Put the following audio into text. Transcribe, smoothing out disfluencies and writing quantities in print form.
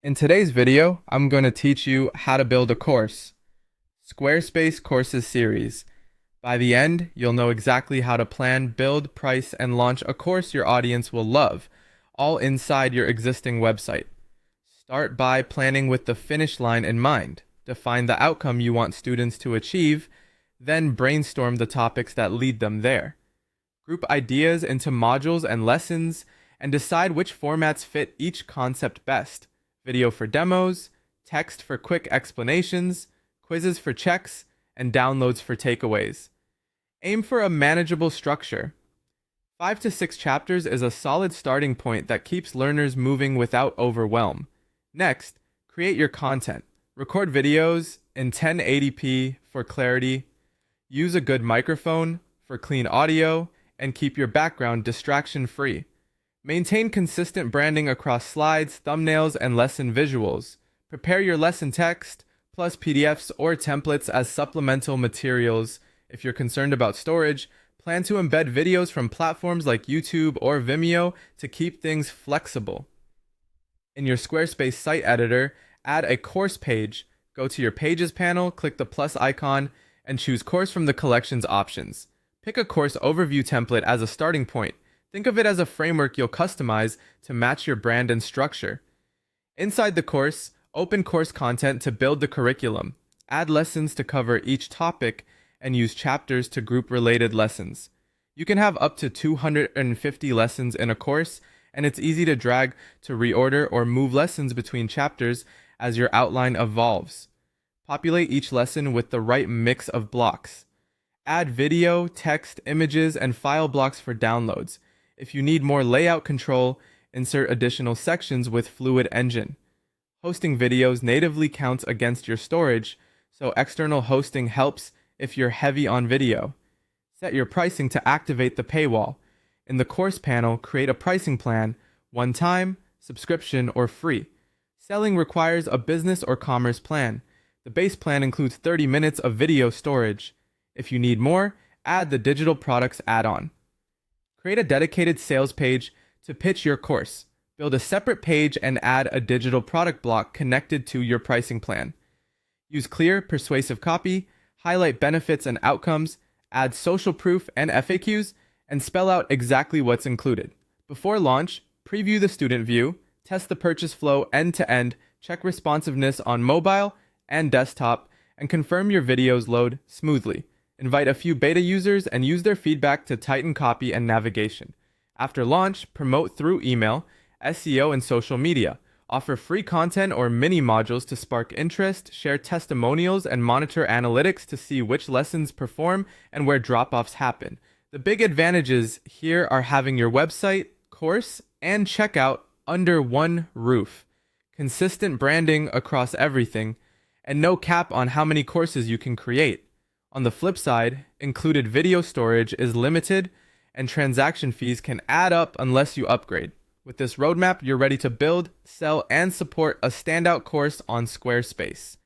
In today's video, I'm going to teach you how to build a course. Squarespace Courses Series. By the end, you'll know exactly how to plan, build, price, and launch a course your audience will love, all inside your existing website. Start by planning with the finish line in mind. Define the outcome you want students to achieve, then brainstorm the topics that lead them there. Group ideas into modules and lessons, and decide which formats fit each concept best. Video for demos, text for quick explanations, quizzes for checks, and downloads for takeaways. Aim for a manageable structure. 5 to 6 chapters is a solid starting point that keeps learners moving without overwhelm. Next, create your content. Record videos in 1080p for clarity, use a good microphone for clean audio, and keep your background distraction-free. Maintain consistent branding across slides, thumbnails, and lesson visuals. Prepare your lesson text, plus PDFs or templates as supplemental materials. If you're concerned about storage, plan to embed videos from platforms like YouTube or Vimeo to keep things flexible. In your Squarespace site editor, add a course page. Go to your Pages panel, click the plus icon, and choose Course from the collection's options. Pick a course overview template as a starting point. Think of it as a framework you'll customize to match your brand and structure. Inside the course, open course content to build the curriculum. Add lessons to cover each topic and use chapters to group related lessons. You can have up to 250 lessons in a course, and it's easy to drag to reorder or move lessons between chapters as your outline evolves. Populate each lesson with the right mix of blocks. Add video, text, images, and file blocks for downloads. If you need more layout control, insert additional sections with Fluid Engine. Hosting videos natively counts against your storage, so external hosting helps if you're heavy on video. Set your pricing to activate the paywall. In the course panel, create a pricing plan, one time, subscription, or free. Selling requires a business or commerce plan. The base plan includes 30 minutes of video storage. If you need more, add the digital products add-on. Create a dedicated sales page to pitch your course. Build a separate page and add a digital product block connected to your pricing plan. Use clear, persuasive copy, highlight benefits and outcomes, add social proof and FAQs, and spell out exactly what's included. Before launch, preview the student view, test the purchase flow end-to-end, check responsiveness on mobile and desktop, and confirm your videos load smoothly. Invite a few beta users and use their feedback to tighten copy and navigation. After launch, promote through email, SEO, and social media. Offer free content or mini modules to spark interest, share testimonials, and monitor analytics to see which lessons perform and where drop-offs happen. The big advantages here are having your website, course, and checkout under one roof, consistent branding across everything, and no cap on how many courses you can create. On the flip side, included video storage is limited, and transaction fees can add up unless you upgrade. With this roadmap, you're ready to build, sell, and support a standout course on Squarespace.